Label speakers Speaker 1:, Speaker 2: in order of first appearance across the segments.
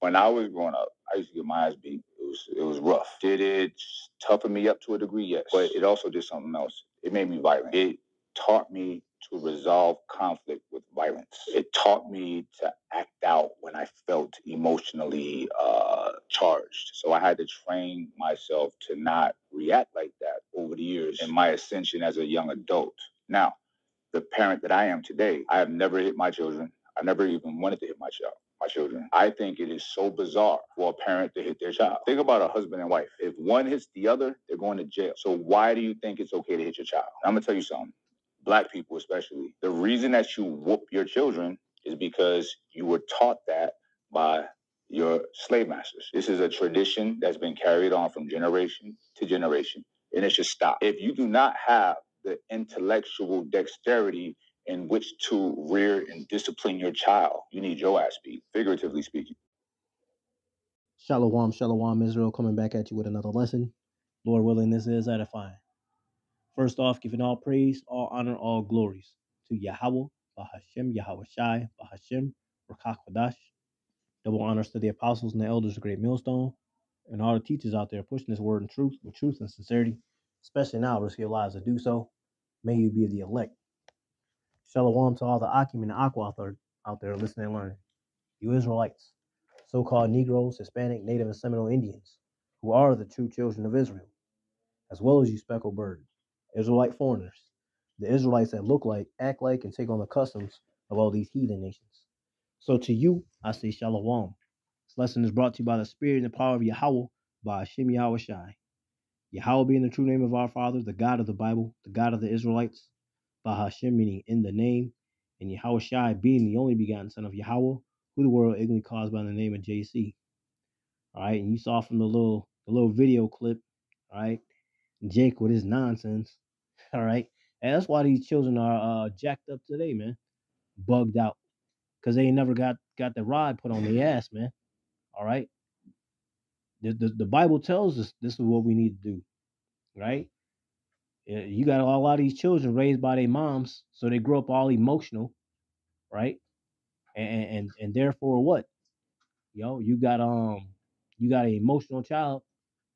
Speaker 1: When I was growing up, I used to get my ass beat. It was rough. Did it toughen me up to a degree? Yes. But it also did something else. It made me violent. It taught me to resolve conflict with violence. It taught me to act out when I felt emotionally charged. So I had to train myself to not react like that over the years in my ascension as a young adult. Now, the parent that I am today, I have never hit my children. I never even wanted to hit my children. I think it is so bizarre for a parent to hit their child. Think about a husband and wife. If one hits the other, they're going to jail. So why do you think it's okay to hit your child? I'm gonna tell you something. Black people especially, the reason that you whoop your children is because you were taught that by your slave masters. This is a tradition that's been carried on from generation to generation, and it should stop. If you do not have the intellectual dexterity in which to rear and discipline your child, you need your ass beat, figuratively speaking.
Speaker 2: Shalom, shalom, Israel, coming back at you with another lesson. Lord willing, this is edifying. First off, giving all praise, all honor, all glories to Yahweh, Bahashem, Yahweh Shai, Bahashem, Rakak Wadash. Double honors to the apostles and the elders of Great Millstone, and all the teachers out there pushing this word in truth with truth and sincerity, especially now, risk your lives to do so. May you be the elect. Shalom to all the Akim and the Aqua out there listening and learning. You Israelites, so-called Negroes, Hispanic, Native, and Seminole Indians, who are the true children of Israel, as well as you speckled birds, Israelite foreigners, the Israelites that look like, act like, and take on the customs of all these heathen nations. So to you, I say Shalom. This lesson is brought to you by the Spirit and the power of Yahweh, by Hashem Yahweh Shai. Yahweh being the true name of our Father, the God of the Bible, the God of the Israelites, by Hashem meaning in the name, and Yahweh Shai being the only begotten Son of Yahweh, who the world ignorantly calls by the name of JC. All right, and you saw from the little video clip, all right, Jake with his nonsense. All right, and that's why these children are jacked up today, man, bugged out, because they ain't never got the rod put on their ass, man. All right, the Bible tells us this is what we need to do, right? You got a lot of these children raised by their moms, so they grow up all emotional, right? And therefore what? You got an emotional child,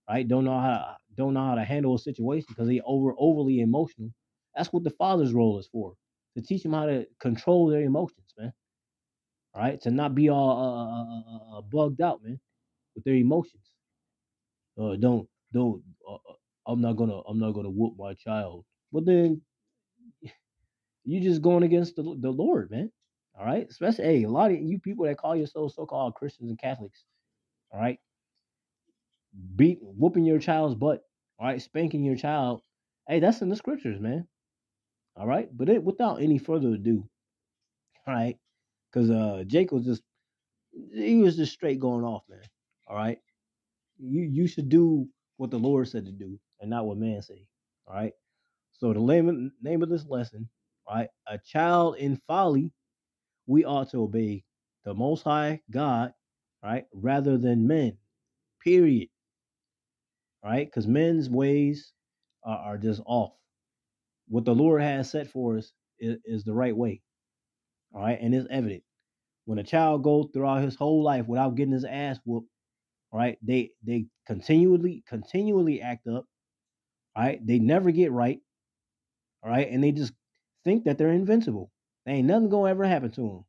Speaker 2: right? Don't know how to handle a situation because they overly emotional. That's what the father's role is for, to teach them how to control their emotions, man. All right, to not be all bugged out, man, with their emotions. Don't. I'm not gonna whoop my child. But then you just going against the Lord, man. All right, especially a lot of you people that call yourselves so-called Christians and Catholics. All right, whooping your child's butt. All right, spanking your child. Hey, that's in the scriptures, man. All right, but without any further ado, all right, because Jake was just straight going off, man. All right, you should do what the Lord said to do and not what man say. All right. So the name of this lesson, all right, a child in folly, we ought to obey the Most High God, right, rather than men. Period. Right, because men's ways are just off. What the Lord has set for us is the right way. All right, and it's evident when a child goes throughout his whole life without getting his ass whooped. Right, they continually act up. Right, they never get right. All right, and they just think that they're invincible. There ain't nothing gonna ever happen to them.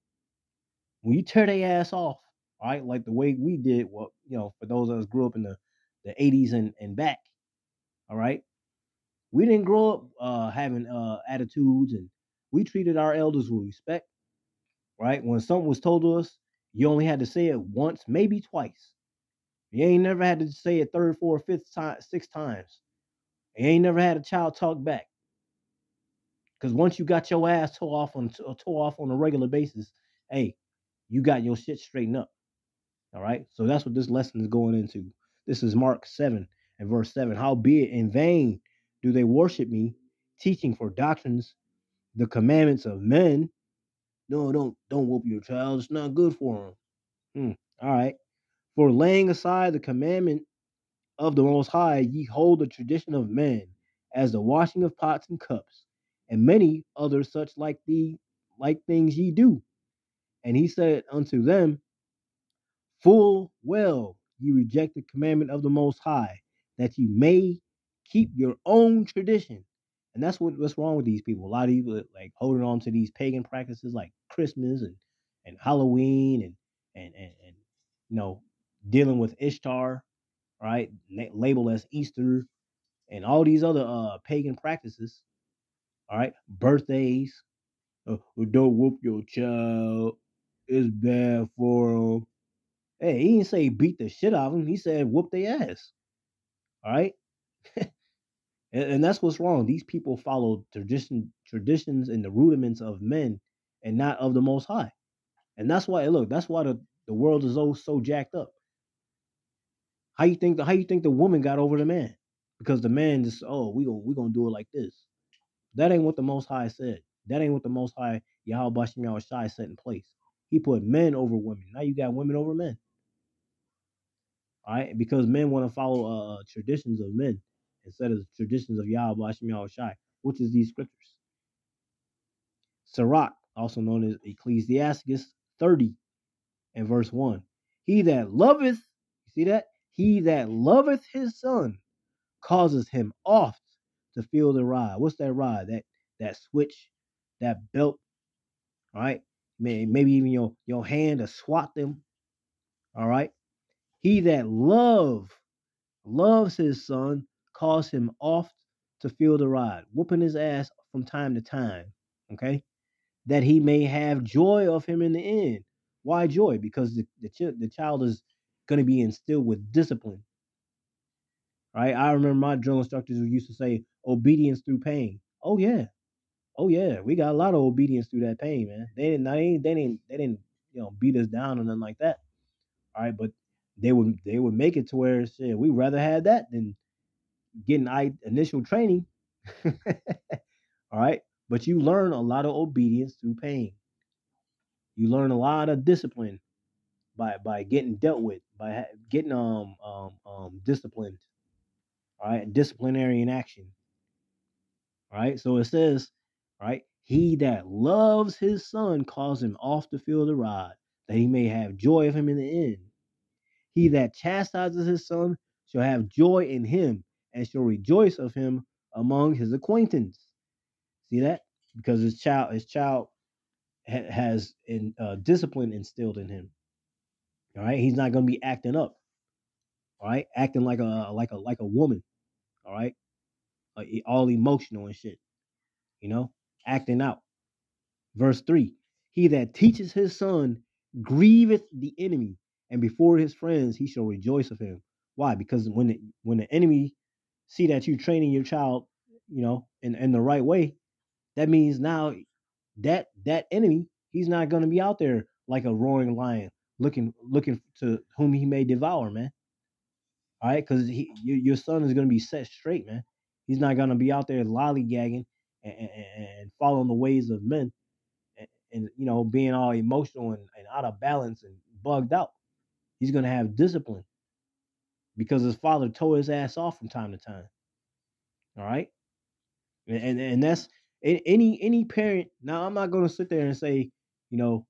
Speaker 2: When you tear their ass off, all right, like the way we did, well, for those of us grew up in the 80s and back, all right, we didn't grow up having attitudes, and we treated our elders with respect, right? When something was told to us, you only had to say it once, maybe twice. You ain't never had to say it third, fourth, fifth time, 6 times. You ain't never had a child talk back. Because once you got your ass tore off on a regular basis, hey, you got your shit straightened up. All right. So that's what this lesson is going into. This is Mark 7 and verse 7. Howbeit in vain do they worship me, teaching for doctrines the commandments of men. No, don't whoop your child. It's not good for them. All right. For laying aside the commandment of the Most High, ye hold the tradition of men, as the washing of pots and cups, and many other such like things ye do. And he said unto them, Full well you reject the commandment of the Most High, that you may keep your own tradition. And that's what's wrong with these people. A lot of people like holding on to these pagan practices like Christmas and Halloween and you know dealing with Ishtar, right? Labeled as Easter and all these other pagan practices. All right, birthdays. Don't whoop your child. It's bad for them. Hey, he didn't say beat the shit out of them. He said whoop their ass. All right, and that's what's wrong. These people follow traditions, and the rudiments of men, and not of the Most High. And that's why, look, that's why the world is so jacked up. How you think the woman got over the man? Because the man just we gonna do it like this. That ain't what the Most High said. That ain't what the Most High Yahweh Bashim Yahweh Shai set in place. He put men over women. Now you got women over men. All right, because men want to follow traditions of men instead of the traditions of Yahweh Bashim Yahweh Shai, which is these scriptures. Sirach, also known as Ecclesiasticus 30 and verse 1. He that loveth, you see that? He that loveth his son causes him oft to feel the rod. What's that rod? That switch, that belt, all right? Maybe even your hand to swat them. All right. He that loves his son, cause him oft to feel the rod, whooping his ass from time to time. Okay. That he may have joy of him in the end. Why joy? Because the child is going to be instilled with discipline. Right. I remember my drill instructors who used to say obedience through pain. Oh yeah. Oh yeah. We got a lot of obedience through that pain, man. They didn't beat us down or nothing like that. All right, but they would make it to where shit, we rather have that than getting initial training. All right, but you learn a lot of obedience through pain. You learn a lot of discipline by getting dealt with, by getting disciplined. All right, disciplinary in action. All right, so it says, all right, he that loves his son calls him off to feel the rod, that he may have joy of him in the end. He that chastises his son shall have joy in him, and shall rejoice of him among his acquaintance. See that? Because his child has discipline instilled in him. All right, he's not going to be acting up. All right, acting like a woman. All right, all emotional and shit. You know, acting out. Verse 3. He that teaches his son grieveth the enemy, and before his friends he shall rejoice of him. Why? Because when the enemy see that you training your child, in the right way, that means now that enemy, he's not gonna be out there like a roaring lion looking to whom he may devour, man. All right, because your son is gonna be set straight, man. He's not gonna be out there lollygagging and following the ways of men and being all emotional and out of balance and bugged out. He's gonna have discipline because his father tore his ass off from time to time. All right, and that's any parent. Now I'm not gonna sit there and say, you know,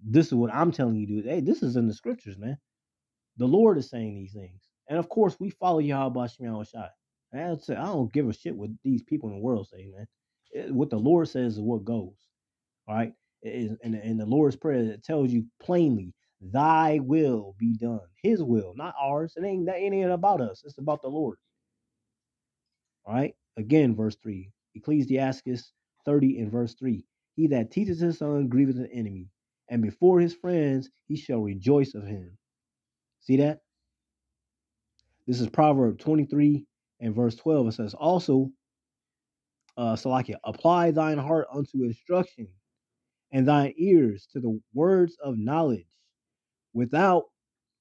Speaker 2: this is what I'm telling you to do. Hey, this is in the scriptures, man. The Lord is saying these things, and of course we follow Yahweh Shemiah Shai. I don't give a shit what these people in the world say, man. What the Lord says is what goes. All right. In the Lord's Prayer, it tells you plainly, thy will be done. His will, not ours. It ain't about us. It's about the Lord. All right. Again, verse 3. Ecclesiasticus 30 and verse 3. He that teaches his son grieveth an enemy, and before his friends he shall rejoice of him. See that? This is Proverb 23 and verse 12. It says, also, Salakia, apply thine heart unto instruction, and thine ears to the words of knowledge. Without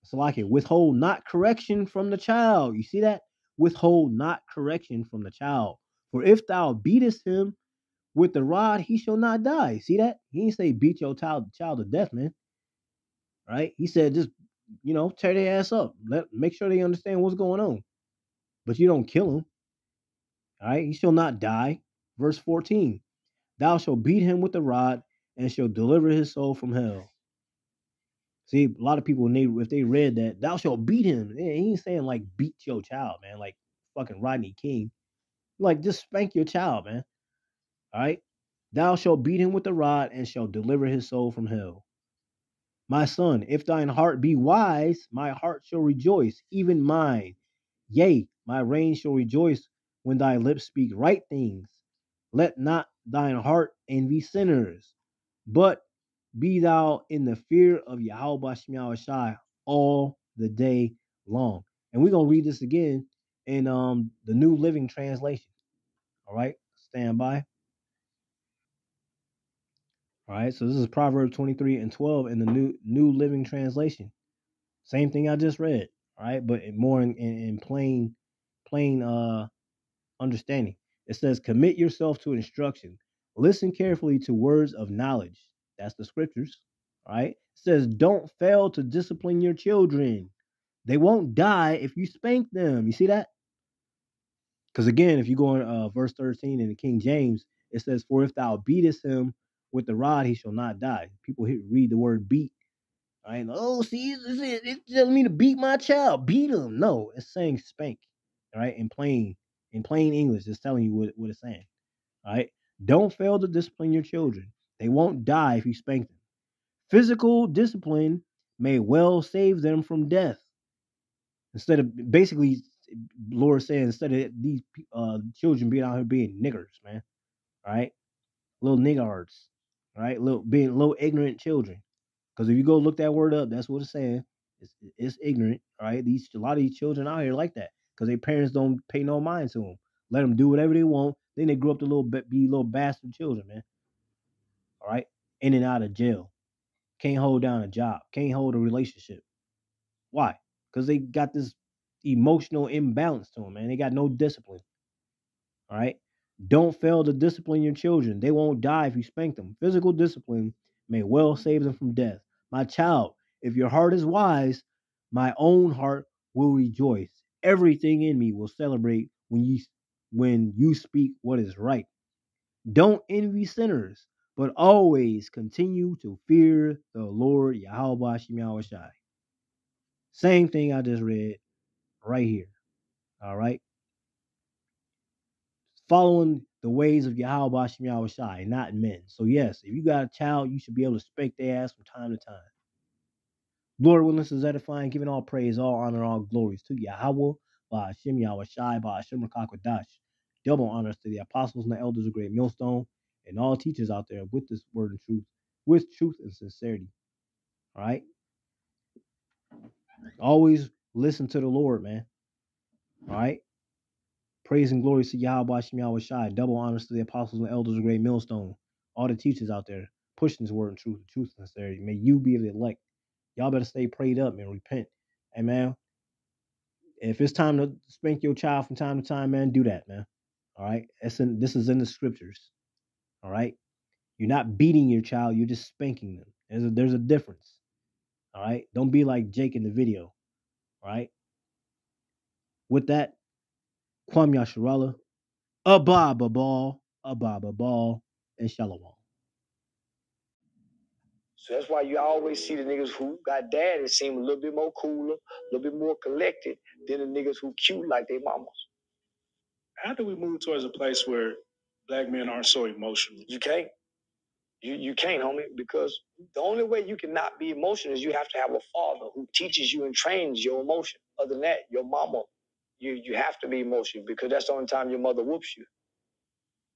Speaker 2: Salakia, withhold not correction from the child. You see that? Withhold not correction from the child. For if thou beatest him with the rod, he shall not die. See that? He didn't say beat your child to death, man. Right? He said just, tear their ass up. Make sure they understand what's going on. But you don't kill him. All right? He shall not die. Verse 14. Thou shalt beat him with the rod and shall deliver his soul from hell. See, a lot of people, if they read that, thou shalt beat him. He ain't saying like beat your child, man, like fucking Rodney King. Like just spank your child, man. All right. Thou shalt beat him with the rod and shall deliver his soul from hell. My son, if thine heart be wise, my heart shall rejoice, even mine. Yea, my reign shall rejoice when thy lips speak right things. Let not thine heart envy sinners, but be thou in the fear of Yahweh Shai all the day long. And we're gonna read this again in the New Living Translation. All right, stand by. All right, so this is Proverbs 23 and 12 in the New Living Translation. Same thing I just read. All right, but more in plain understanding. It says, commit yourself to instruction. Listen carefully to words of knowledge. That's the scriptures. All right. It says, don't fail to discipline your children. They won't die if you spank them. You see that? Because again, if you go in verse 13 in the King James, it says, for if thou beatest him with the rod, he shall not die. People read the word beat. All right. Oh, see, it's telling me to beat my child. Beat him. No, it's saying spank. All right. In plain English, it's telling you what it's saying. All right. Don't fail to discipline your children. They won't die if you spank them. Physical discipline may well save them from death. Instead of basically, Lord saying, instead of these children being out here being niggers, man. All right. Little niggards. All right. Being little ignorant children. Because if you go look that word up, that's what it's saying. It's ignorant. All right. A lot of these children out here like that because their parents don't pay no mind to them. Let them do whatever they want. Then they grow up to be little bastard children, man. All right, in and out of jail. Can't hold down a job. Can't hold a relationship. Why? Because they got this emotional imbalance to them, man. They got no discipline. All right. Don't fail to discipline your children. They won't die if you spank them. Physical discipline may well save them from death. My child, if your heart is wise, my own heart will rejoice. Everything in me will celebrate when you speak what is right. Don't envy sinners, but always continue to fear the Lord Yahweh Shai. Same thing I just read right here. All right. Following the ways of Yahweh Shai, not men. So yes, if you got a child, you should be able to spank their ass from time to time. Lord willingness is edifying, giving all praise, all honor, all glories to Yahweh, by Hashem Yahweh Shai, by Hashem Rakakwadash. Double honors to the apostles and the elders of Great Millstone, and all teachers out there with this word and truth, with truth and sincerity. All right? Always listen to the Lord, man. All right? Praise and glory to Yahweh Hashem Yahweh Shai. Double honors to the apostles and elders of Great Millstone. All the teachers out there pushing this word and truth and sincerity. May you be the elect. Y'all better stay prayed up and repent. And man, if it's time to spank your child from time to time, man, do that, man. All right? This is in the scriptures. All right? You're not beating your child, you're just spanking them. There's a difference. All right? Don't be like Jake in the video. All right? With that, Kwam Yasharala, Ababa Ball, and Shalom.
Speaker 3: So that's why you always see the niggas who got daddies seem a little bit more cooler, a little bit more collected than the niggas who cute like they mamas.
Speaker 4: How do we move towards a place where black men aren't so emotional?
Speaker 3: You can't. You can't, homie, because the only way you can not be emotional is you have to have a father who teaches you and trains your emotion. Other than that, your mama, you have to be emotional because that's the only time your mother whoops you.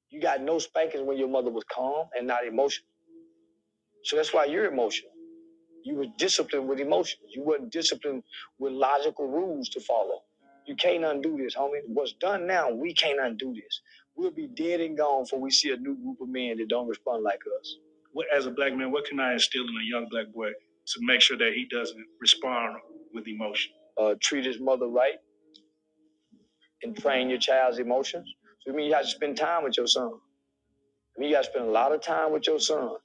Speaker 3: You got no spankings when your mother was calm and not emotional. So that's why you're emotional. You were disciplined with emotions. You weren't disciplined with logical rules to follow. You can't undo this, homie. What's done now, we can't undo this. We'll be dead and gone before we see a new group of men that don't respond like us.
Speaker 4: As a black man, what can I instill in a young black boy to make sure that he doesn't respond with emotion?
Speaker 3: Treat his mother right and train your child's emotions. So I mean you have to spend time with your son. I mean you got to spend a lot of time with your son.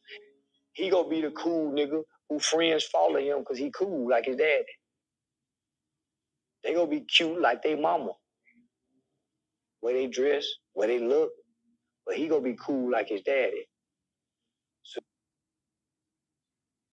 Speaker 3: He gonna be the cool nigga who friends follow him because he cool like his daddy. They gonna be cute like they mama. Way they dress, way they look, but he gonna be cool like his daddy.